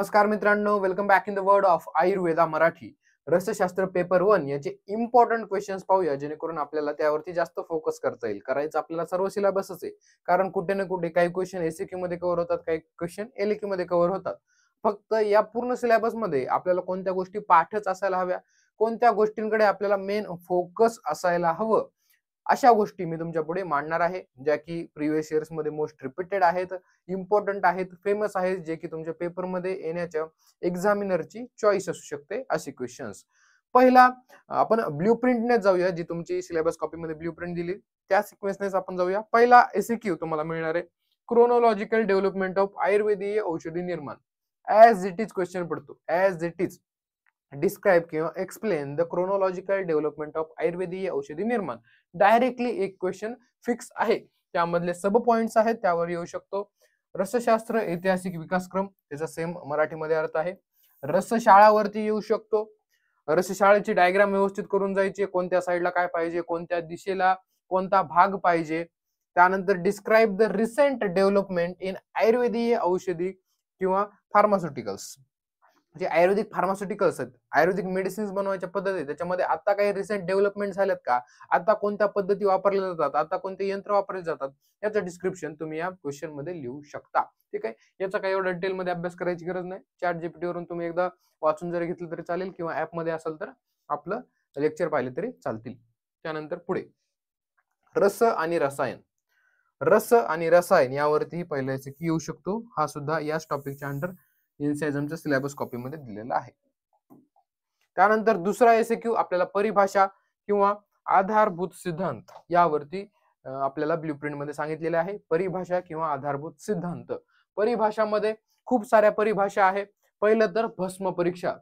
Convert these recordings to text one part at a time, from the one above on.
नमस्कार मित्रांनो, welcome back in the world of Ayurveda Marathi. रसशास्त्र पेपर 1 याचे इम्पॉर्टंट क्वेश्चन्स पाहूया, जेणेकरून आपल्याला त्यावरती जास्त फोकस करता येईल. करायचं आपल्याला सर्व सिलेबसच आहे, कारण कुठे ना कुठे काही क्वेश्चन एसक्यू मध्ये कव्हर होतात, काही क्वेश्चन एलक्यू मध्ये कव्हर होतात. फक्त या पूर्ण सिलेबस मध्ये आपल्याला कोणत्या गोष्टी पाठच असायला हव्या, कोणत्या गोष्टींकडे आपल्याला मेन फोकस असायला हवं, अशा गोष्टी मी तुमच्या पुढे मांडणार आहे, ज्या की प्रिव्हियस इयर्स मध्ये मोस्ट रिपीटेड आहेत, इम्पॉर्टंट आहेत, फेमस आहेत, जे की तुमच्या पेपर मध्ये येण्याच्या एक्झामिनरची चॉईस असू शकते असे क्वेश्चन्स. पहिला आपण ब्ल्यूप्रिंटने जाऊया, जी तुमची सिलेबस कॉपी मध्ये ब्ल्यूप्रिंट दिली त्या सिक्वेन्सनेच आपण जाऊया. पहिला एसक्यू तुम्हाला मिळणार आहे, क्रोनॉलॉजिकल डेव्हलपमेंट ऑफ आयुर्वेदीय औषधी निर्माण. ऍज इट इज क्वेश्चन पडतो, ऍज इट इज डिस्क्राइब किंवा explain the chronological development of आयुर्वेदीय औषधी निर्माण. डायरेक्टली एक क्वेश्चन फिक्स आहे, त्यामधले सब पॉइंट्स आहेत, त्यावर येऊ शकतो. रसशास्त्र ऐतिहासिक विकासक्रम, त्याचा सेम मराठीमध्ये अर्थ आहे. रसशाळावरती येऊ शकतो. रसशाळेची डायग्राम व्यवस्थित करून जायची, कोणत्या साईडला काय पाहिजे, कोणत्या दिशेला कोणता भाग पाहिजे. त्यानंतर describe the recent development in आयुर्वेदीय औषधी किंवा फार्मास्युटिकल्स. जे आयुर्वेदिक फार्मास्युटिकल्स आहेत, आयुर्वेदिक मेडिसिन्स बनवायच्या पद्धती, त्याच्यामध्ये आता काही रिसेंट डेव्हलपमेंट झाल्यात का, आता कोणत्या पद्धती वापरल्या जातात, आता कोणते यंत्र वापरले जातात, याचं डिस्क्रिप्शन तुम्ही या क्वेश्चन मध्ये लिहू शकता. ठीक आहे, याचा काही एवढा डिटेल मध्ये अभ्यास करायची गरज नाही. चॅट जीपीटी वरून तुम्ही एकदा वाचून जरी घेतलं तरी चालेल, किंवा ऍप मध्ये असेल तर आपलं लेक्चर पाहिले तरी चालतील. त्यानंतर पुढे रस आणि रसायन. रस आणि रसायन यावरती पहिला एसक्यू येऊ शकतो. हा सुद्धा याच टॉपिकच्या अंडर इन्सायझमच्या सिलेबस कॉपी मध्ये दिलेला आहे. त्यानंतर दुसरा एसक्यू आपल्याला परिभाषा किंवा आधारभूत सिद्धांत यावरती आपल्याला ब्ल्यूप्रिंट मध्ये सांगितलेले आहे. परिभाषा किंवा आधारभूत सिद्धांत. परिभाषामध्ये खूप साऱ्या परिभाषा आहे. पहिलं तर भस्म परीक्षा.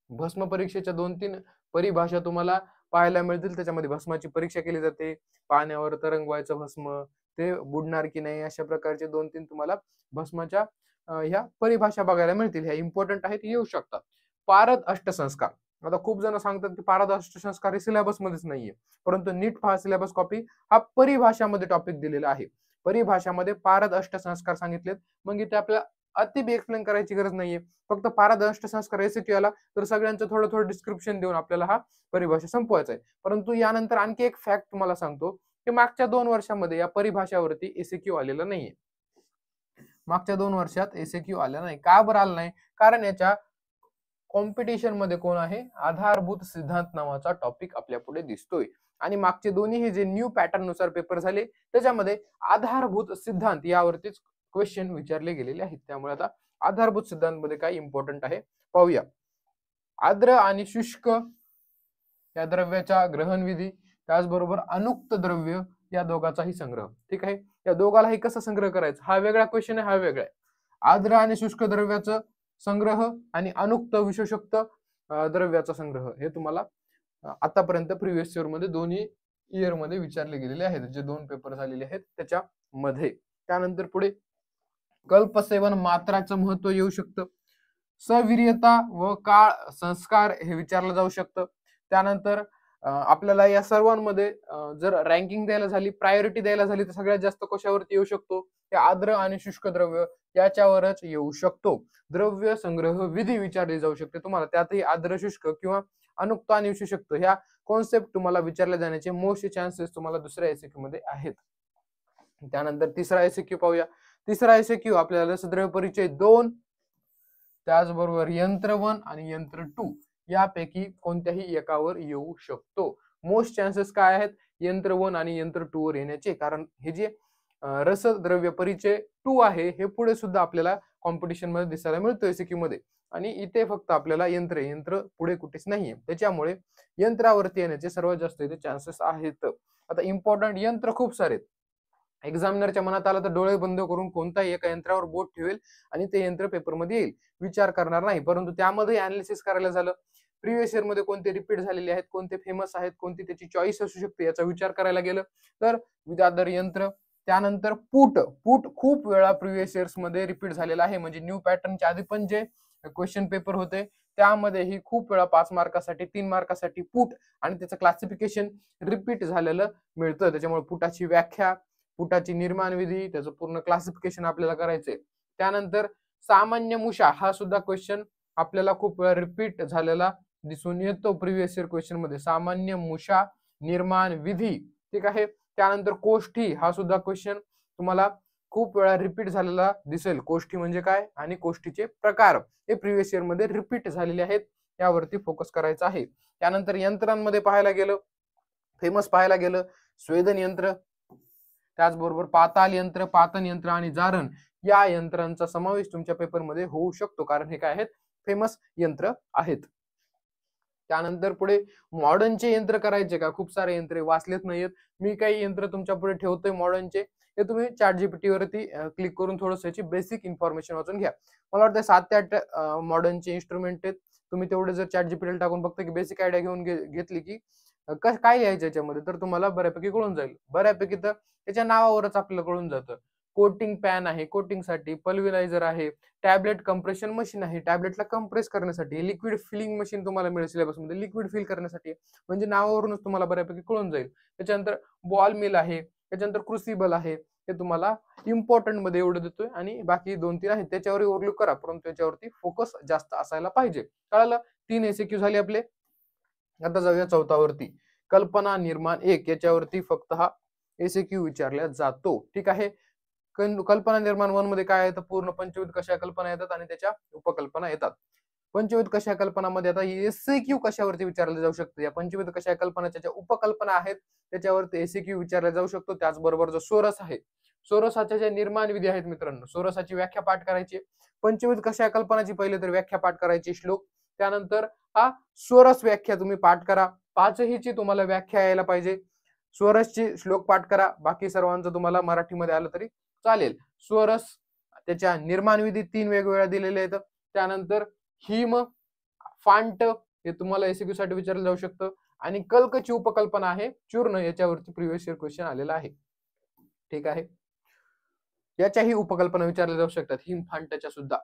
भस्म परीक्षेच्या 2-3 परिभाषा तुम्हाला पाहायला मिळतील. त्याच्यामध्ये भस्माची परीक्षा केली जाते, पाण्यावर तरंगवायचं भस्म, ते बुडणार की नाही, अशा प्रकारचे 2-3 तुम्हाला भस्माच्या ह्या परिभाषा बघायला मिळतील. ह्या इम्पॉर्टंट आहेत, येऊ शकतात. पारद अष्टसंस्कार. आता खूप जण सांगतात की पारद अष्टसंस्कार हे सिलेबस मध्येच नाहीये, परंतु नीट पहा सिलेबस कॉपी, हा परिभाषामध्ये टॉपिक दिलेला आहे. परिभाषामध्ये पारद अष्टसंस्कार सांगितलेत, मग इथे आपल्याला अति बी एक्सप्लेन करायची गरज नाहीये. फक्त पारद अष्टसंस्कार एसक्यू आला तर सगळ्यांचं थोडं थोडं डिस्क्रिप्शन देऊन आपल्याला हा परिभाषा संपवायचा आहे. परंतु यानंतर आणखी एक फॅक्ट तुम्हाला सांगतो की मागच्या 2 वर्षांमध्ये या परिभाषावरती एसक्यू आलेला नाहीये. मागच्या 2 वर्षात एसक्यू आला नाही. का बरं आला नाही? कारण याच्या कॉम्पिटिशन मध्ये कोण आहे, आधारभूत सिद्धांत नावाचा टॉपिक आपल्या पुढे दिसतोय. आणि मागचे दोन्ही हे जे न्यू पॅटर्न नुसार पेपर झाले, त्याच्यामध्ये आधारभूत सिद्धांत यावरतीच क्वेश्चन विचारले गेलेले आहेत. त्यामुळे आता आधारभूत सिद्धांत मध्ये काय इम्पॉर्टंट आहे पाहूया. आर्द्र आणि शुष्क या द्रव्याच्या ग्रहण विधी, त्याचबरोबर अनुक्त द्रव्य या दोघांचाही संग्रह. ठीक आहे, या दोघालाही कसा संग्रह करायचा हा वेगळा क्वेश्चन आहे, हा वेगळा आहे. आर्द्र आणि शुष्क द्रव्याचं संग्रह आणि अनुक्त विशोषक्त द्रव्याचा संग्रह हे तुम्हाला आतापर्यंत प्रिव्हियस इयर मध्ये दोन्ही इयर मध्ये विचारले गेलेले आहेत, जे 2 पेपर झालेले आहेत त्याच्यामध्ये. त्यानंतर पुढे कल्पसेवन मात्राचं महत्व येऊ शकतं. सवीर्यता व काळ संस्कार हे विचारलं जाऊ शकतं. त्यानंतर आपल्याला या सर्वांमध्ये जर रँकिंग द्यायला झाली, प्रायोरिटी द्यायला झाली, तर सगळ्यात जास्त कशावरती येऊ शकतो, ते आर्द्र आणि शुष्क द्रव्य याच्यावरच येऊ शकतो. द्रव्य संग्रह विधी विचारली जाऊ शकते तुम्हाला, त्यातही आर्द्र, शुष्क किंवा अनुक्त आणि विशोषक्त ह्या कॉन्सेप्ट तुम्हाला विचारले जाण्याचे मोस्ट चान्सेस तुम्हाला दुसऱ्या एसक्यू मध्ये आहेत. त्यानंतर तिसरा एसक्यू पाहूया. तिसरा एसक्यू आपल्याला रसद्रव्य परिचय 2, त्याचबरोबर यंत्र 1 आणि यंत्र 2 यापैकी कोणत्याही एकावर येऊ शकतो. मोस्ट चान्सेस काय आहेत, यंत्र 1 आणि यंत्र 2 वर येण्याचे, कारण हे जे रसद्रव्य परिचय 2 आहे हे पुढे सुद्धा आपल्याला कॉम्पिटिशन मध्ये दिसायला मिळतो एसक्यू मध्ये, आणि इथे फक्त आपल्याला यंत्र पुढे कुठेच नाहीये, त्याच्यामुळे यंत्रावरती येण्याचे सर्वात जास्त इथे चान्सेस आहेत. आता इम्पॉर्टंट यंत्र खूप सारे, एक्झामिनरच्या मनात आलं तर डोळे बंद करून कोणत्याही एका यंत्रावर बोट ठेवेल आणि ते यंत्र पेपरमध्ये येईल, विचार करणार नाही. परंतु त्यामध्ये अनालिसिस करायला झालं, प्रिव्हियस इयर मध्ये कोणते रिपीट झालेले आहेत, कोणते फेमस आहेत, कोणती त्याची चॉईस असू शकते, याचा विचार करायला गेलं तर विद्याधर यंत्र. त्यानंतर पूट खूप वेळा प्रिव्हियस इयर्स मध्ये रिपीट झालेला आहे, म्हणजे न्यू पॅटर्नच्या आधी पण जे क्वेश्चन पेपर होते त्यामध्येही खूप वेळा 5 मार्कासाठी 3 मार्कासाठी पूट आणि त्याचं क्लासिफिकेशन रिपीट झालेलं मिळतं. त्याच्यामुळे पुटाची व्याख्या, पुटाची निर्माण विधी, त्याचं पूर्ण क्लासिफिकेशन आपल्याला करायचंय. त्यानंतर सामान्य मुषा हा सुद्धा क्वेश्चन आपल्याला खूप वेळा रिपीट झालेला दिसून येतो प्रिव्हियस इयर क्वेश्चन मध्ये. सामान्य मुषा निर्माण विधी, ठीक आहे. त्यानंतर कोष्ठी हा सुद्धा क्वेश्चन तुम्हाला खूप वेळा रिपीट झालेला दिसेल. कोष्ठी म्हणजे काय आणि कोष्ठीचे प्रकार हे प्रिव्हियस इयर मध्ये रिपीट झालेले आहेत, यावरती फोकस करायचा आहे. त्यानंतर यंत्रांमध्ये पाहायला गेलं, फेमस पाहायला गेलं स्वेदन यंत्र, त्याचबरोबर पाताल यंत्र, पातन यंत्र आणि जारण या यंत्रांचा समावेश तुमच्या पेपरमध्ये होऊ शकतो, कारण हे काय आहेत, फेमस यंत्र आहेत. त्यानंतर पुढे मॉडर्नचे यंत्र करायचे का, खूप सारे यंत्र वाचलेत नाहीयेत मी, काही यंत्र तुमच्या पुढे ठेवतोय मॉडर्नचे. हे तुम्ही ChatGPT वरती क्लिक करून थोडंसं याची बेसिक इन्फॉर्मेशन वाचून घ्या. मला वाटतं 7 ते 8 मॉडर्नचे इन्स्ट्रुमेंट आहेत. तुम्ही तेवढे जर ChatGPT टाकून फक्त की बेसिक आयडिया घेऊन घेतली की काय लिहायचं याच्यामध्ये, तर तुम्हाला बऱ्यापैकी कळून जाईल. बऱ्यापैकी तर त्याच्या नावावरच आपल्याला कळून जातं. कोटिंग पॅन आहे कोटिंगसाठी, पल्व्हरायझर आहे, टॅबलेट कंप्रेशन मशीन आहे टॅबलेटला कंप्रेस करण्यासाठी, लिक्विड फिलिंग मशीन तुम्हाला मिळेल सिलेबसमध्ये लिक्विड फिल करण्यासाठी, म्हणजे नावावरूनच तुम्हाला बऱ्यापैकी कळून जाईल. त्याच्यानंतर बॉल मिल आहे, त्याच्यानंतर क्रुसिबल आहे, हे तुम्हाला इम्पॉर्टंट मध्ये एवढं देतोय आणि बाकी 2-3 आहेत त्याच्यावर ओव्हरलुक करा, परंतु त्याच्यावरती फोकस जास्त असायला पाहिजे. कळालं? 3 एसक्यू झाले आपले. आता जाऊया 4थावरती, कल्पना निर्माण 1 याच्यावरती फक्त हा एसक्यू विचारला जातो, ठीक आहे. कल्पना निर्माण 1 मध्ये काय येतं, पूर्ण पंचविध कशा कल्पना येतात आणि त्याच्या उपकल्पना येतात. पंचविध कशा कल्पनामध्ये आता एसक्यू कशावरती विचारले जाऊ शकते, या पंचविध कशा कल्पनाच्या ज्या उपकल्पना आहेत त्याच्यावरती एसक्यू विचारला जाऊ शकतो. त्याचबरोबर जो सोरस आहे, सोरसाच्या ज्या निर्माण विधी आहेत मित्रांनो, सोरसाची व्याख्या पाठ करायची. पंचविध कशा कल्पनाची पहिले तर व्याख्या पाठ करायची श्लोक, त्यानंतर हा स्वरस व्याख्या तुम्ही पाठ करा. 5हीची तुम्हाला व्याख्या यायला पाहिजे. स्वरसची श्लोक पाठ करा, बाकी सर्वांचं तुम्हाला मराठीमध्ये आलं तरी चालेल. स्वरस त्याच्या निर्माण विधी 3 वेगवेगळ्या दिलेल्या आहेत. त्यानंतर हिम, फांट हे तुम्हाला एसक्यू साठी विचारलं जाऊ शकतं. आणि कल्कची उपकल्पना आहे चूर्ण, याच्यावरती प्रिव्हियस इयर क्वेश्चन आलेला आहे, ठीक आहे. याच्याही उपकल्पना विचारल्या जाऊ शकतात, हिम फांटच्या सुद्धा,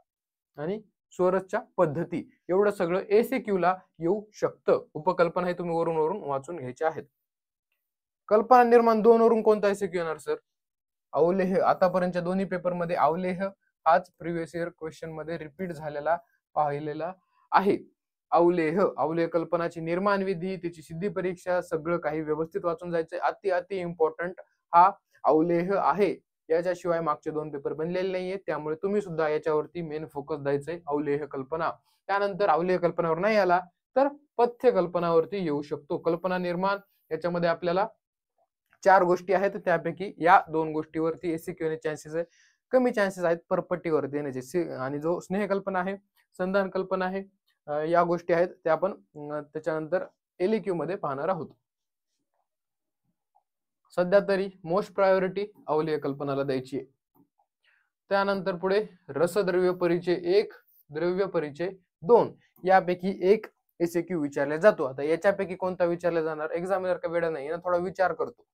आणि स्वरसच्या पद्धती, एवढं सगळं एसक्यू ला येऊ शकतं. उपकल्पना हे तुम्ही वरून वरून वाचून घ्यायचे आहेत. कल्पना निर्माण 2 वरून कोणता एसक्यू येणार सर? अवलेह. आतापर्यंतच्या दोन्ही पेपर मध्ये अवलेह हाच प्रिव्हियस इयर क्वेश्चन मध्ये रिपीट झालेला पाहिलेला आहे. अवलेह, अवलेह कल्पनाची निर्माण विधी, त्याची सिद्धी परीक्षा, सगळं काही व्यवस्थित वाचून जायचंय. अति इम्पॉर्टंट हा अवलेह आहे. याच्याशिवाय मागचे 2 पेपर बनलेले नाहीये, त्यामुळे तुम्ही सुद्धा याच्यावरती मेन फोकस द्यायचंय, अवलेह कल्पना. त्यानंतर अवलेह कल्पनावर नाही आला तर पथ्य कल्पनावरती येऊ शकतो. कल्पना निर्माण याच्यामध्ये आपल्याला 4 गोष्टी आहेत, त्यापैकी या 2 गोष्टीवरती एसक्यू येण्याचे चान्सेस आहे, कमी चान्सेस आहेत परपट्टीवरती येण्याचे. आणि जो स्नेह कल्पना आहे, संधान कल्पना आहे, या गोष्टी आहेत त्या आपण त्याच्यानंतर एलक्यू मध्ये पाहणार आहोत. सध्या तरी मोस्ट प्रायोरिटी अवलेह कल्पनाला द्यायची आहे. त्यानंतर पुढे रसद्रव्य परिचय 1, द्रव्य परिचय 2 यापैकी एक एसक्यू विचारला जातो. आता याच्यापैकी कोणता विचारला जाणार, एक्झामिनर का वेळ नाही ना, थोडा विचार करतो.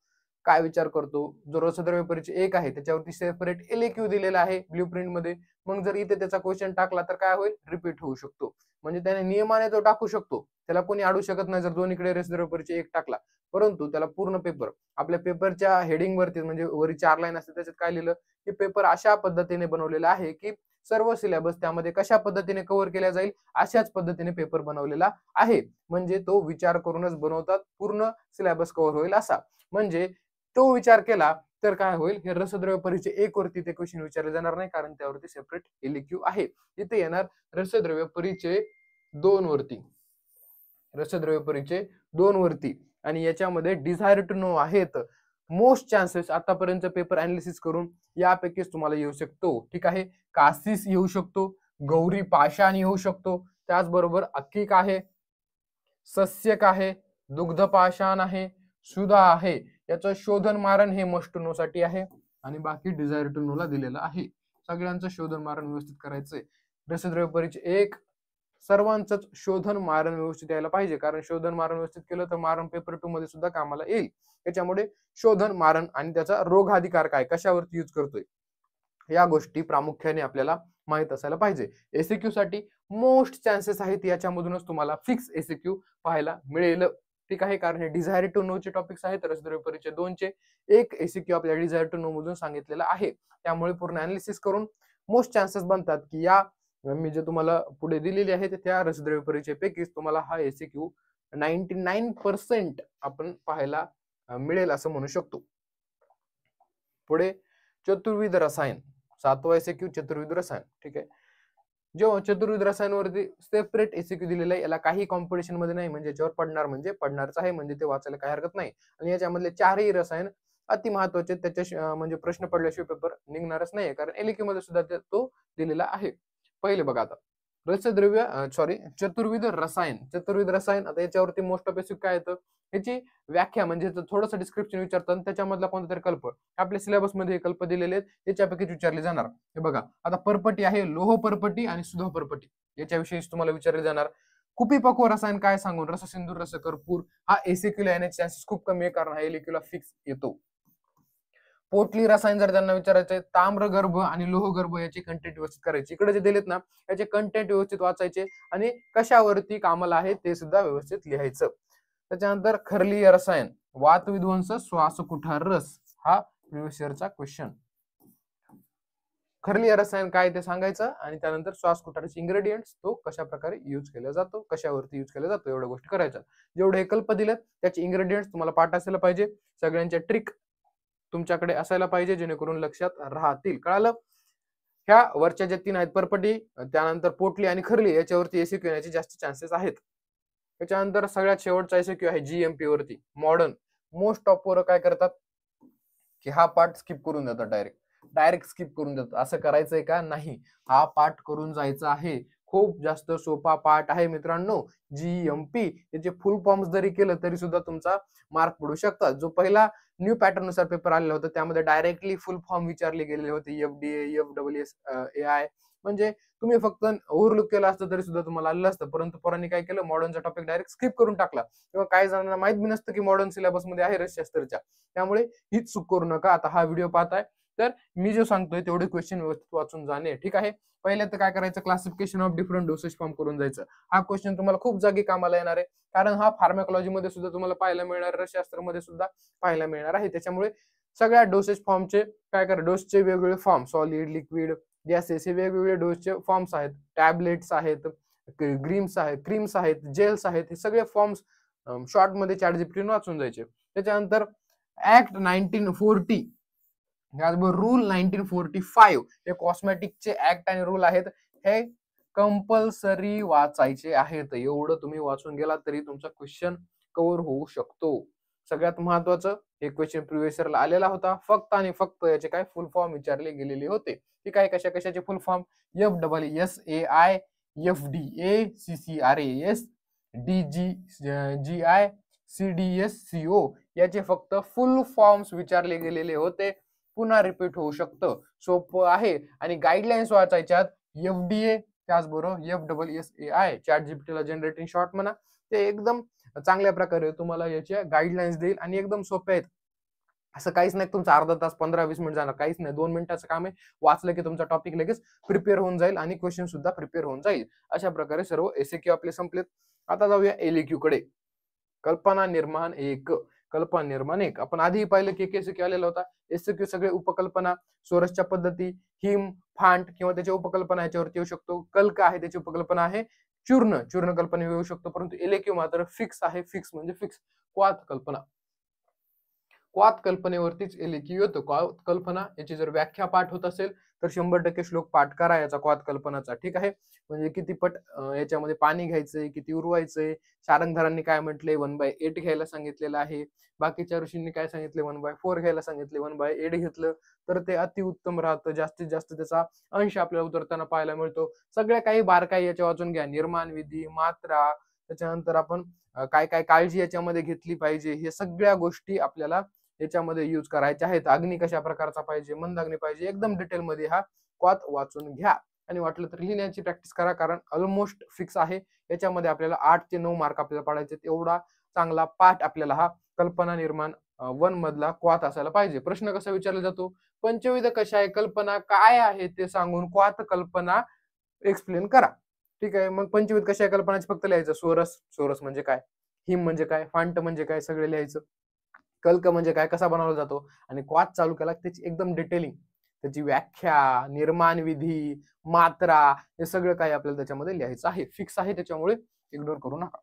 काय विचार करतो, जो रसद्रव्य परिचय 1 आहे त्याच्यावरती सेपरेट एलक्यू दिलेला आहे ब्ल्यूप्रिंट मध्ये. मग जर इथे त्याचा क्वेश्चन टाकला तर काय होईल, रिपीट होऊ शकतो. म्हणजे त्याने नियमाने तो टाकू शकतो, त्याला कोणी अडू शकत नाही जर दोन्हीकडे रसद्रव्य परिचय 1 टाकला. परंतु त्याला पूर्ण पेपर, आपल्या पेपरच्या हेडिंग वरती म्हणजे वरी 4 लाईन असते त्याच्यात काय लिहिलं की पेपर अशा पद्धतीने बनवलेला आहे की सर्व सिलेबस त्यामध्ये कशा पद्धतीने कव्हर केला जाईल अशाच पद्धतीने पेपर बनवलेला आहे. म्हणजे तो विचार करूनच बनवतात, पूर्ण सिलेबस कव्हर होईल असा. म्हणजे तो विचार केला तर काय होईल, हे रसद्रव्य परिचय 1 वरती ते क्वेश्चन विचारले जाणार नाही, कारण त्यावरती सेपरेट एलक्यू आहे. इथे येणार रसद्रव्य परिचय 2 वरती, रसद्रव्य परिचय 2 वरती. आणि याच्यामध्ये डिझायर टू नो आहेत. मोस्ट चान्सेस आतापर्यंत पेपर अनालिसिस करून यापैकीच तुम्हाला येऊ शकतो, ठीक आहे. कासिस येऊ शकतो, गौरी पाषाण येऊ शकतो, त्याचबरोबर अक्किक आहे, सस्यक आहे, दुग्ध पाषाण आहे, सुधा आहे. याचं शोधन मारण हे मस्ट नो साठी आहे आणि बाकी डिझायर टू नो ला दिलेलं आहे. सगळ्यांचं शोधन मारण व्यवस्थित करायचंय. रसद्रव्य परिचय 1 सर्वांच शोधन मारण व्यवस्थित यायला पाहिजे, कारण शोधन मारण व्यवस्थित केलं तर मारण पेपर 2 मध्ये सुद्धा कामाला येईल. त्याच्यामुळे शोधन मारण आणि त्याचा रोगाधिकार काय, कशावरती यूज करतोय, या गोष्टी प्रामुख्याने आपल्याला माहित असायला पाहिजे. एसक्यू साठी मोस्ट चान्सेस आहेत याच्यामधूनच तुम्हाला फिक्स एसक्यू पाहायला मिळेल, ठीक आहे. कारण हे डिझायर टू नो चे टॉपिक्स आहेत. रसद्रव्य परिचय 2 चे एक एसक्यू आपल्या डिझायर टू नो मधून सांगितलेला आहे. त्यामुळे पूर्ण अनालिसिस करून मोस्ट चान्सेस बनतात की या मी जे तुम्हाला पुढे दिलेले आहेत त्या रसद्रव्य परीक्षेपैकीच तुम्हाला हा एसीक्यू 99% आपण पाहायला मिळेल असं म्हणू शकतो. पुढे चतुर्विध रसायन, 7वा एसीक्यू चतुर्विध रसायन. ठीक आहे. जेव्हा चतुर्विध रसायनवरती सेपरेट एसीक्यू दिलेला आहे, याला काही कॉम्पिटिशन मध्ये नाही, म्हणजे याच्यावर पडणार म्हणजे पडणारच आहे, म्हणजे ते वाचायला काही हरकत नाही. आणि याच्यामधले चारही रसायन अति महत्वाचे, त्याच्या म्हणजे प्रश्न पडल्याशिवाय पेपर निघणारच नाही, कारण एलक्यू मध्ये सुद्धा तो दिलेला आहे. पहिले बघा आता रसद्रव्य चतुर्विध रसायन. चतुर्विध रसायन, आता याच्यावरती मोस्ट ऑफ एसिक काय येतं, याची व्याख्या म्हणजे थोडंसं डिस्क्रिप्शन विचारतात, त्याच्यामधला कोणता तरी कल्प आपल्या सिलेबस मध्ये कल्प दिलेले आहेत, त्याच्यापैकी विचारले जाणार. हे बघा आता परपटी आहे, लोह परपटी आणि सुधा परपटी, याच्याविषयी तुम्हाला विचारले जाणार. कुपीपक्व रसायन काय सांगून रससिंधू रसकर्पूर, हा एसीक्यूला येण्याचे चान्सेस खूप कमी आहे, कारण हा एलक्यूला फिक्स येतो. पोटली रसायन जर त्यांना विचारायचंय, ताम्रगर्भ आणि लोहगर्भ याचे कंटेंट व्यवस्थित करायचे. इकडे जे दिलेत ना, याचे कंटेंट व्यवस्थित वाचायचे आणि कशावरती कामाला आहे ते सुद्धा व्यवस्थित लिहायचं. त्याच्यानंतर खरलीय रसायन, वात विध्वंस, श्वासकुठार रस, हा प्रिव्हियस इयरचा क्वेश्चन. खरलीय रसायन काय ते सांगायचं आणि त्यानंतर श्वासकुठाराचे इंग्रेडियंट्स, तो कशा प्रकारे यूज केला जातो, कशावरती यूज केला जातो, एवढ्या गोष्टी करायच्या. जेवढे हे कल्प दिलेत त्याचे इंग्रेडियंट्स तुम्हाला पाठ असायला पाहिजे, सगळ्यांच्या ट्रिक तुमच्याकडे असायला पाहिजे, जेणेकरून लक्षात राहतील. कळालं? ह्या वरच्या ज्या 3 आहेत, परपटी, त्यानंतर पोटली आणि खरली, याच्यावरती एसीक्यू येण्याचे जास्त चान्सेस आहेत. त्याच्यानंतर सगळ्यात शेवटचा एसीक्यू आहे जीएमपी वरती, मॉडर्न. मोस्ट ऑफ पोरं काय करतात की हा पार्ट स्किप करून जातात, डायरेक्ट स्किप करून देतात. असं करायचंय का? नाही, हा पाठ करून जायचा आहे. खूप जास्त सोपा पाठ आहे मित्रांनो, जीएमपी. याचे फुल फॉर्म जरी केलं तरी सुद्धा तुमचा मार्क पडू शकतात. जो पहिला न्यू पॅटर्न नुसार पेपर आलेला होता त्यामध्ये डायरेक्टली फुल फॉर्म विचारले गेलेले होते, एफडीए, एफडब्ल्यूएस, एआय, म्हणजे तुम्ही फक्त ओव्हरलुक केलं असतं तरी सुद्धा तुम्हाला आलेलं असतं. परंतु पोरांनी काय केलं, मॉडर्नचा टॉपिक डायरेक्ट स्किप करून टाकला. किंवा काही जणांना माहित बी नसतं की मॉडर्न सिलेबस मध्ये आहे रसशास्त्रच्या. त्यामुळे हीच चूक करू नका. आता हा व्हिडिओ पाहताय तर मी जो सांगतोय तेवढे क्वेश्चन व्यवस्थित वाचून जाणे. ठीक आहे. पहिले तर काय करायचं, classification of different dosage form करून जायचं. हा क्वेश्चन तुम्हाला खूप जागी कामाला येणार आहे, कारण हा फार्मॅकॉलॉजी मध्ये सुद्धा तुम्हाला पाहायला मिळणार, रसशास्त्रामध्ये सुद्धा पाहायला मिळणार आहे. त्याच्यामुळे सगळ्या डोसेज फॉर्मचे काय करा, डोसचे वेगवेगळे फॉर्म, सॉलिड, लिक्विड, गॅसेस, हे वेगवेगळे डोसचे फॉर्म्स आहेत. टॅबलेट्स आहेत, क्रीम्स आहेत, जेल्स आहेत, हे सगळे फॉर्म्स शॉर्ट मध्ये चॅटजीपीटी वाचून जायचे. त्याच्यानंतर ऍक्ट 1940, याचबरोबर रूल 1945, हे कॉस्मेटिकचे ऍक्ट आणि रूल आहेत, हे कंपल्सरी वाचायचे आहेत. एवढं तुम्ही वाचून गेला तरी तुमचा क्वेश्चन कव्हर होऊ शकतो. सगळ्यात महत्वाचं, हे क्वेश्चन प्रिव्हियस इयरला आलेला होता, फक्त आणि फक्त याचे काय फुल फॉर्म विचारले गेलेले होते. ठीक आहे. कशा कशाचे फुल form, FSSAI, FDA, CCRAS, DGI, CDSCO, याचे फक्त फुल फॉर्म्स विचारले गेलेले होते. पुन्हा रिपीट होऊ शकतं, सोपं आहे. आणि गाईडलाईन्स वाचायच्यात, FDA, त्याचबरोबर FSSAI, चॅटजीपीटीला जनरेटिंग शॉर्ट म्हणा, ते एकदम चांगल्या प्रकारे तुम्हाला याच्या गाईडलाईन्स देईल आणि एकदम सोपे आहेत. असं काहीच नाही तुमचा अर्धा तास 15-20 मिनिट जाणार, काहीच नाही. 2 मिनिटाचं काम आहे, वाचलं की तुमचा टॉपिक लगेच प्रिपेअर होऊन जाईल आणि क्वेश्चन सुद्धा प्रिपेअर होऊन जाईल. अशा प्रकारे सर्व एसक्यू आपले संपलेत. आता जाऊया एलक्यू कडे. कल्पना निर्माण 1, कल्पना निर्माण 1 आपण आधी पाहिलं की एसक्यू आलेला होता. एसक्यू सगळे उपकल्पना, सोरसच्या पद्धती, हिम, फांट किंवा त्याच्या उपकल्पना याच्यावरती येऊ शकतो. कल्क आहे त्याची उपकल्पना आहे, चूर्ण कल्पना येऊ शकतो. परंतु एलक्यू मात्र फिक्स आहे. फिक्स म्हणजे फिक्स, क्वात कल्पना. क्वात कल्पनेवरतीच एलक्यू येतो. क्वात कल्पना याची जर व्याख्या पाठ होत असेल तर 100% श्लोक पाठ करा याचा क्वात कल्पनाचा. ठीक आहे. म्हणजे किती पट याच्यामध्ये पाणी घ्यायचंय, किती उरवायचंय, सारंगधरांनी काय म्हटलंय, 1/8 घ्यायला सांगितलेलं आहे. बाकीच्या ऋषींनी काय सांगितले, 1/4 घ्यायला सांगितले. 1/8 घेतलं तर ते अतिउत्तम राहतं, जास्तीत जास्त त्याचा अंश आपल्याला उतरताना पाहायला मिळतो. सगळ्या काही बारकाई याच्या वाचून घ्या, निर्माण विधी, मात्रा, त्याच्यानंतर आपण काय काय काळजी याच्यामध्ये घेतली पाहिजे, हे सगळ्या गोष्टी आपल्याला याच्यामध्ये यूज करायचे आहेत. अग्नी कशा प्रकारचा पाहिजे, मंद अग्नी पाहिजे, एकदम डिटेल मध्ये हा क्वात वाचून घ्या. आणि वाटलं तर लिहिण्याची प्रॅक्टिस करा, कारण ऑलमोस्ट फिक्स आहे. याच्यामध्ये आपल्याला 8 ते 9 मार्क आपल्याला पाडायचे. एवढा चांगला पाठ आपल्याला हा कल्पना निर्माण 1 मधला क्वात असायला पाहिजे. प्रश्न कसा विचारला जातो, पंचविध कशा आहे कल्पना काय आहे ते सांगून क्वात कल्पना एक्सप्लेन करा. ठीक आहे. मग पंचविध कशा आहे कल्पनाच फक्त लिहायचं. सोरस म्हणजे काय, हिम म्हणजे काय, फांट म्हणजे काय, सगळे लिहायचं. कल्क म्हणजे काय, कसा बनवला जातो, आणि क्वात चालू केला त्याची एकदम डिटेलिंग त्याची व्याख्या, निर्माण विधी, मात्रा, हे सगळं काही आपल्याला त्याच्यामध्ये लिहायचं आहे. फिक्स आहे, त्याच्यामुळे इग्नोर करू नका.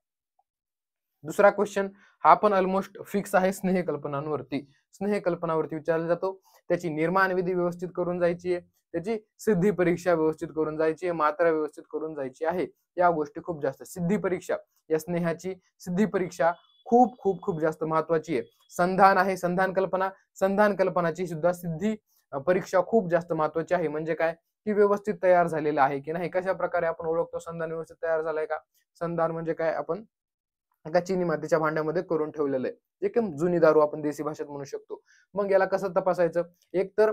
दुसरा क्वेश्चन हा पण ऑलमोस्ट फिक्स आहे. स्नेह कल्पनावरती विचारला जातो. त्याची निर्माण विधी व्यवस्थित करून जायची आहे, त्याची सिद्धी परीक्षा व्यवस्थित करून जायची आहे, मात्रा व्यवस्थित करून जायची आहे. या गोष्टी खूप जास्त. सिद्धी परीक्षा, या स्नेहाची सिद्धी परीक्षा खूप खूप खूप जास्त महत्वाची आहे. संधान आहे, संधान कल्पनाची सुद्धा सिद्धी परीक्षा खूप जास्त महत्वाची आहे. म्हणजे काय, की व्यवस्थित तयार झालेला आहे की नाही. कशा प्रकारे आपण ओळखतो संधान व्यवस्थित तयार झालाय का? संधान म्हणजे काय, आपण एका चिनी मातीच्या भांड्यामध्ये करून ठेवलेलं आहे, एकदम जुनी दारू आपण देशी भाषेत म्हणू शकतो. मग याला कसं तपासायचं? एक तर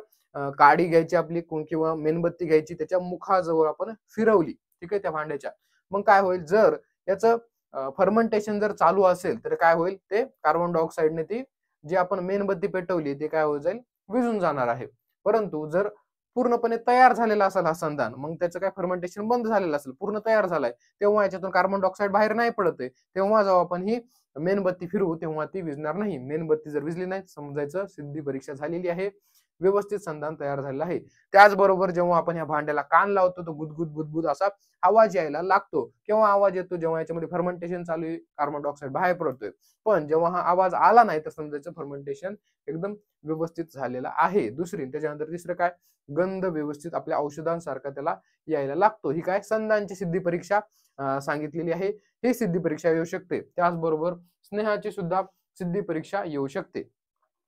काडी घ्यायची आपली किंवा मेणबत्ती घ्यायची, त्याच्या मुखाजवळ आपण फिरवली, ठीक आहे, त्या भांड्याच्या. मग काय होईल, जर याचं फर्मेंटेशन जर चालू असेल तर काय होईल, ते कार्बन डायऑक्साईडने ती जी आपण मेणबत्ती पेटवली ते काय होत जाईल, विझून जाणार आहे. परंतु जर पूर्णपणे तयार झालेला असेल हा संधान, मग त्याचं काय फर्मेंटेशन बंद झालेलं असेल, पूर्ण तयार झालाय, तेव्हा याच्यातून कार्बन डायऑक्साईड बाहेर नाही पडत आहे, तेव्हा जेव्हा आपण ही मेणबत्ती फिरवू तेव्हा ती विझणार नाही. मेणबत्ती जर विझली नाही, समजायचं सिद्धी परीक्षा झालेली आहे, व्यवस्थित संधान तयार झालेलं आहे. त्याचबरोबर जेव्हा आपण या भांड्याला कान लावतो, तो गुदगुद गुदगुद असा आवाज यायला लागतो. केव्हा आवाज येतो, जेव्हा याच्यामध्ये फर्मेंटेशन चालू आहे, कार्बन डायऑक्साईड बाहेर पडतोय. पण जेव्हा हा आवाज आला नाही तर समजायचं फर्मेंटेशन एकदम व्यवस्थित झालेलं आहे. दुसरी, त्याच्यानंतर तिसरं काय, गंध व्यवस्थित आपल्या औषधांसारखा त्याला यायला लागतो. ही काय, संधानची सिद्धी परीक्षा सांगितलेली आहे. ही सिद्धी परीक्षा येऊ शकते. त्याचबरोबर स्नेहाची सुद्धा सिद्धी परीक्षा येऊ शकते.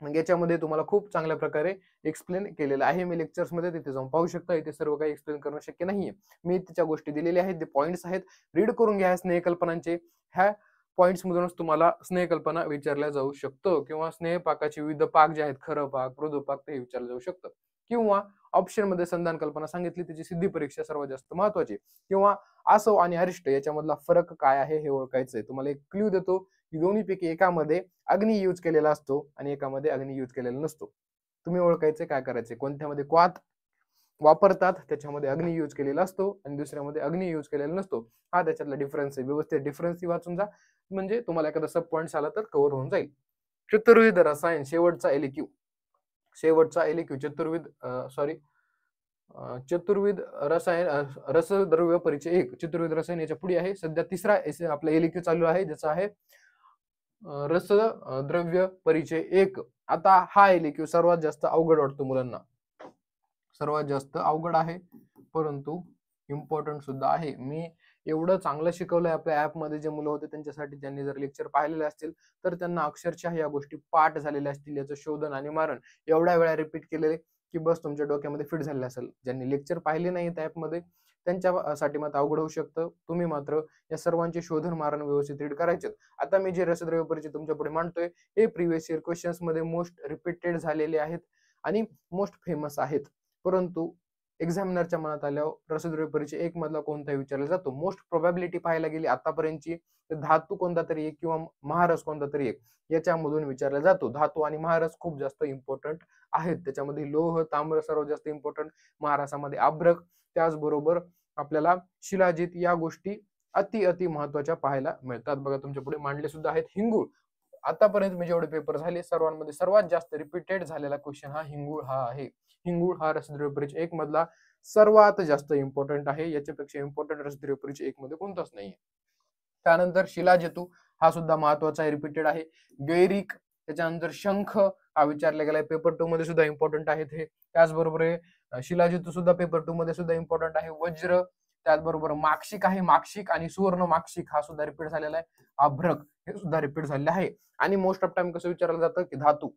मग याच्यामध्ये तुम्हाला खूप चांगल्या प्रकारे एक्सप्लेन केलेलं आहे मी लेक्चर्स मध्ये, तिथे जाऊन पाहू शकता. इथे सर्व काही एक्सप्लेन करणं शक्य नाहीये. मी त्याच्या गोष्टी दिलेल्या आहेत, ते पॉइंट्स आहेत, रीड करून घ्या स्नेह कल्पनांचे. ह्या पॉइंट्स मधूनच तुम्हाला स्नेह कल्पना विचारल्या जाऊ शकतो, किंवा स्नेह पाकाचे विविध पाक जे आहेत, खरं पाक, मृदू पाक, ते विचारलं जाऊ शकतं. किंवा ऑप्शन मध्ये संधान कल्पना सांगितली, त्याची सिद्धी परीक्षा सर्वात जास्त महत्वाची. किंवा आसव आणि अरिष्ट याच्यामधला फरक काय आहे हे ओळखायचंय. तुम्हाला एक क्ल्यू देतो की दोन्हीपैकी एकामध्ये अग्नी यूज केलेला असतो आणि एकामध्ये अग्नी यूज केलेला नसतो. तुम्ही ओळखायचे काय करायचे, कोणत्यामध्ये क्वाथ वापरतात त्याच्यामध्ये अग्नी यूज केलेला असतो आणि दुसऱ्यामध्ये अग्नी यूज केलेला नसतो. हा त्याच्यातला डिफरन्स आहे. व्यवस्थित डिफरन्स वाचून जा, म्हणजे तुम्हाला एखादा सब पॉइंट आला तर कव्हर होऊन जाईल. चतुर्विध रसायन, शेवटचा एलिक्यू चतुर्विध रसायन, रसद्रव्य परिचय 1, चतुर्विध रसायन याच्या पुढे आहे. सध्या तिसरा आपला एलिक्यू चालू आहे, ज्याचा आहे रसद्रव्य परिचय 1. आता हा एलिक्यू सर्वात जास्त अवघड वाटतो मुलांना, सर्वात जास्त अवघड आहे, परंतु इम्पॉर्टंट सुद्धा आहे. मी एवढं चांगलं शिकवलंय आपल्या ऍप मध्ये, जे मुलं होते त्यांच्यासाठी, ज्यांनी जर लेक्चर पाहिलेले असतील तर त्यांना अक्षरशः या गोष्टी पाठ झालेल्या असतील. याचं शोधन आणि मारण एवढ्या वेळा रिपीट केलेले की बस तुमच्या डोक्यामध्ये फिट झाले असेल. ज्यांनी लेक्चर पाहिले नाही त्या ऍप मध्ये त्यांच्यासाठी मात्र अवघड होऊ शकतं. तुम्ही मात्र या सर्वांचे शोधन मारण व्यवस्थित रीड करायचे. आता मी जे रसद्रव्य परिचय तुमच्या पुढे मांडतोय हे प्रिव्हियस इयर क्वेश्चन्स मध्ये मोस्ट रिपीटेड झालेले आहेत आणि मोस्ट फेमस आहेत. परंतु एक्झामिनरच्या मनात आल्यावर रसद्रव्य परिचय 1 मधला कोणताही विचारला जातो. मोस्ट प्रोबॅबिलिटी पाहायला गेली आतापर्यंतची, धातू कोणता तरी एक किंवा महारस कोणता तरी एक याच्यामधून विचारला जातो. धातू आणि महारस खूप जास्त इम्पॉर्टंट आहेत. त्याच्यामध्ये लोह, ताम्र सर्वात जास्त इम्पॉर्टंट, महारासामध्ये अभ्रक, त्याचबरोबर आपल्याला शिलाजीत, या गोष्टी अति महत्वाच्या पाहायला मिळतात. बघा तुमच्या पुढे मांडले सुद्धा आहेत. हिंगुळ, आतापर्यंत मी जेवढे पेपर झाले सर्वांमध्ये सर्वात जास्त रिपीटेड झालेला क्वेश्चन हा हिंगुळ हा आहे. हिंगुळ हा रसद्रव्य परिचय 1 मधला सर्वात जास्त इम्पॉर्टंट आहे. याच्यापेक्षा इम्पॉर्टंट रसद्रव्य परिचय 1 मध्ये कोणताच नाहीये. त्यानंतर शिलाजेतू हा सुद्धा महत्वाचा आहे, रिपीटेड आहे. गैरिक, त्याच्यानंतर शंख हा विचारला गेलाय, पेपर 2 मध्ये सुद्धा इम्पॉर्टंट आहेत हे. त्याचबरोबर शिलाजेतू सुद्धा पेपर 2 मध्ये सुद्धा इम्पॉर्टंट आहे. वज्र, त्याचबरोबर माक्षिक आहे, माक्षिक आणि सुवर्ण माक्षिक हा सुद्धा रिपीट झालेला आहे. अभ्रक हे सुद्धा रिपीट झालेलं आहे. आणि मोस्ट ऑफ टाइम कसं विचारलं जातं की धातू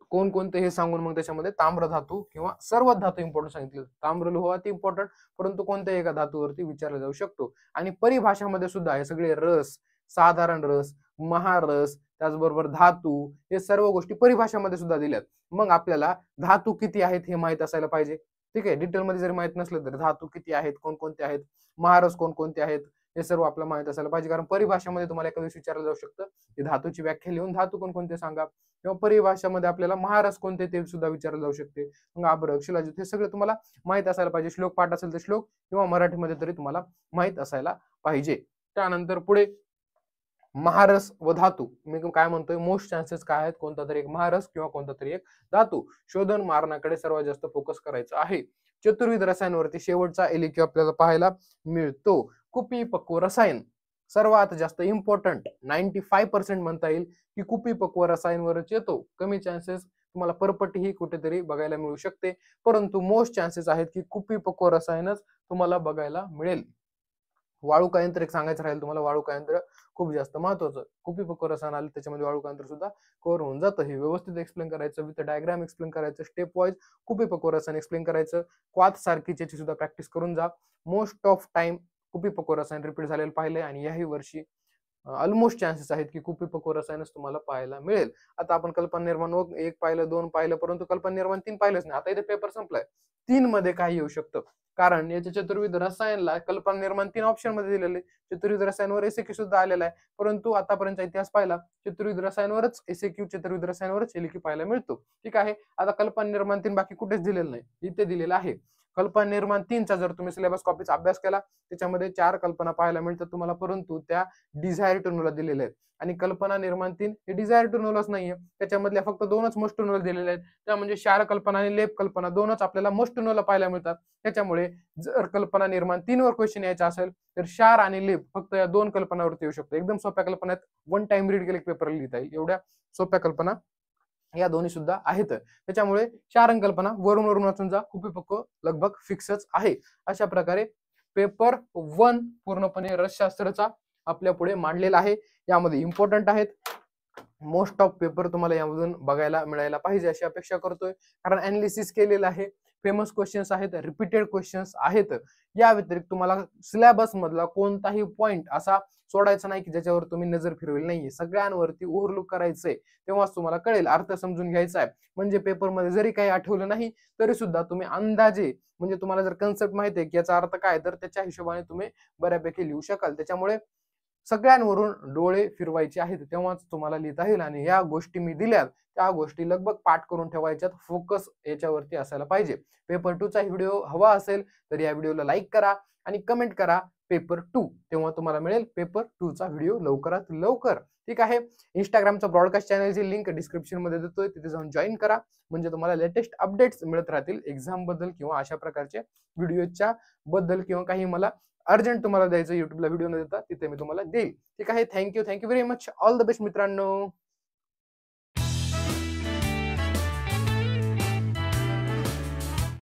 कोणकोणते हे सांगून मग त्याच्यामध्ये ताम्र धातू किंवा सर्व धातू इम्पॉर्टंट सांगितले. ताम्र लोह अति इम्पॉर्टंट, परंतु कोणत्याही एका धातूवरती विचारला जाऊ शकतो. आणि परिभाषामध्ये सुद्धा हे सगळे रस, साधारण रस, महारस, त्याचबरोबर धातू, हे सर्व गोष्टी परिभाषामध्ये सुद्धा दिल्यात. मग आपल्याला धातू किती आहेत हे माहित असायला पाहिजे. ठीक आहे, डिटेल मध्ये जरी माहित नसलं तर धातू किती आहेत, कोणकोणते आहेत, महारस कोणकोणते आहेत, हे सर्व आपल्याला माहित असायला पाहिजे. कारण परिभाषामध्ये तुम्हाला एखाद्या दिवशी विचारलं जाऊ शकतं की धातूची व्याख्या लिहून धातू कोणकोणते सांगा, किंवा परिभाषामध्ये आपल्याला महारस कोणते ते सुद्धा विचारलं जाऊ शकते. मग अभ्रक, शिलाजीत हे सगळं तुम्हाला माहित असायला पाहिजे. श्लोक पाठ असेल तर श्लोक, किंवा मराठीमध्ये तरी तुम्हाला माहित असायला पाहिजे. त्यानंतर पुढे महारस व धातू, मी काय म्हणतोय, मोस्ट चान्सेस काय आहेत, कोणता तरी एक महारस किंवा कोणता तरी एक धातू शोधून मारण्याकडे सर्वात जास्त फोकस करायचा आहे. चतुर्विध रसायनावरती शेवटचा एलक्यू आपल्याला पाहायला मिळतो. कुपीपक्व रसायन सर्वात जास्त इम्पॉर्टंट 95% म्हणता येईल की कुपीपक्व रसायनवरच येतो. कमी चान्सेस तुम्हाला परपटी ही कुठेतरी बघायला मिळू शकते, परंतु मोस्ट चान्सेस आहेत की कुपीपक्व रसायनच तुम्हाला बघायला मिळेल. वाळूका यंत्र एक सांगायचं राहील तुम्हाला, वाळूका यंत्र खूप जास्त महत्वाचं. कुपीपक्व रसायन आले त्याच्यामध्ये वाळूका यंत्र सुद्धा कव्हर होऊन जातं. हे व्यवस्थित एक्सप्लेन करायचं, विथ डायग्राम एक्सप्लेन करायचं, स्टेप वाईज कुपीपक्व रसायन एक्सप्लेन करायचं. क्वाथ सारखी याची सुद्धा प्रॅक्टिस करून जा. मोस्ट ऑफ टाइम कुपीपक्व रसायन रिपीट झालेलं पाहिलंय आणि याही वर्षी ऑलमोस्ट चान्सेस आहेत की कुपीपक्व रसायनच तुम्हाला पाहायला मिळेल. आता आपण कल्पना निर्माण 1 पाहिलं, 2 पाहिलं, परंतु कल्पना निर्माण 3 पाहिलंच नाही. आता इथे पेपर संपलाय. 3 मध्ये काही येऊ शकतं, कारण याच्या चतुर्विध रसायनला कल्पना निर्माण 3 ऑप्शन मध्ये दिलेले. चतुर्विध रसायनवर एसएक्यू सुद्धा आलेला आहे, परंतु आतापर्यंत इतिहास पाहिला चतुर्विध रसायनवरच एसएक्यू, चतुर्विध रसायनवरच एलक्यू पाहायला मिळतो. ठीक आहे. आता कल्पना निर्माण 3 बाकी कुठेच दिलेलं नाही, इथे दिलेलं आहे. कल्पना निर्माण 3चा जर तुम्ही सिलेबस कॉपीचा अभ्यास केला, त्याच्यामध्ये 4 कल्पना पाहायला मिळतात तुम्हाला, परंतु त्या डिझायर टू नोला दिलेल्या आहेत. आणि कल्पना निर्माण 3 हे डिझायर टू नोलाच नाहीये, त्याच्यामधल्या फक्त 2च मोस्ट टू नोला दिलेल्या आहेत. त्या म्हणजे क्षार कल्पना आणि लेप कल्पना 2च आपल्याला मोस्ट टू नोला पाहायला मिळतात. त्याच्यामुळे जर कल्पना निर्माण 3 वर क्वेश्चन यायचा असेल तर क्षार आणि लेप फक्त या 2 कल्पनावरती येऊ शकतो. एकदम सोप्या कल्पना आहेत, 1 टाइम रीड केले पेपर लिहिता येईल एवढ्या सोप्या कल्पना या दोन्ही सुद्धा आहेत. त्याच्यामुळे 4 अंक कल्पना वरून वरून वाचून जा, कुपीपक्व लगभग फिक्सच आहे. अशा प्रकारे पेपर 1 पूर्णपणे रसशास्त्रचा आपल्या पुढे मांडलेला आहे. यामध्ये इम्पॉर्टंट आहेत. मोस्ट ऑफ पेपर तुम्हाला यामधून बघायला मिळायला पाहिजे अशी अपेक्षा करतोय, कारण अनालिसिस केलेलं आहे. फेमस क्वेश्चन्स आहेत, रिपीटेड क्वेश्चन्स आहेत. या व्यतिरिक्त तुम्हाला सिलेबस मधला कोणताही पॉइंट असा सोडायचा नाही की ज्याच्यावर तुम्ही नजर फिरवली नाहीये. सगळ्यांवरती ओव्हरलुक करायचंय, तेव्हाच तुम्हाला कळेल, अर्थ समजून घ्यायचा आहे. म्हणजे पेपरमध्ये जरी काही आठवलं नाही तरी सुद्धा तुम्ही अंदाजे, म्हणजे तुम्हाला जर कन्सेप्ट माहिती आहे की याचा अर्थ काय, तर त्याच्या हिशोबाने तुम्ही बऱ्यापैकी लिहू शकाल. त्याच्यामुळे सगळ्यांवरून डोळे फिरवायचे आहेत, तेव्हाच तुम्हाला लिहिता येईल. आणि या गोष्टी मी दिल्यात त्या गोष्टी लगभग पाठ करून ठेवायच्यात. फोकस याच्यावरती असायला पाहिजे. पेपर 2 चा व्हिडिओ हवा असेल तर या व्हिडिओला लाईक करा आणि कमेंट करा पेपर 2, तेव्हा तुम्हाला मिळेल पेपर 2 चा व्हिडिओ लवकरात लवकर. ठीक आहे. इंस्टाग्रामचा ब्रॉडकास्ट चॅनलची लिंक डिस्क्रिप्शन मध्ये देतोय, तिथे जाऊन जॉईन करा, म्हणजे तुम्हाला लेटेस्ट अपडेट्स मिळत राहतील एक्झाम बद्दल किंवा अशा प्रकारच्या व्हिडिओच्या बद्दल, किंवा काही मला अर्जंट तुम्हाला द्यायचं युट्यूबला व्हिडिओ न देता तिथे मी तुम्हाला देईल. ठीक आहे. Thank you very much. All the best मित्रांनो.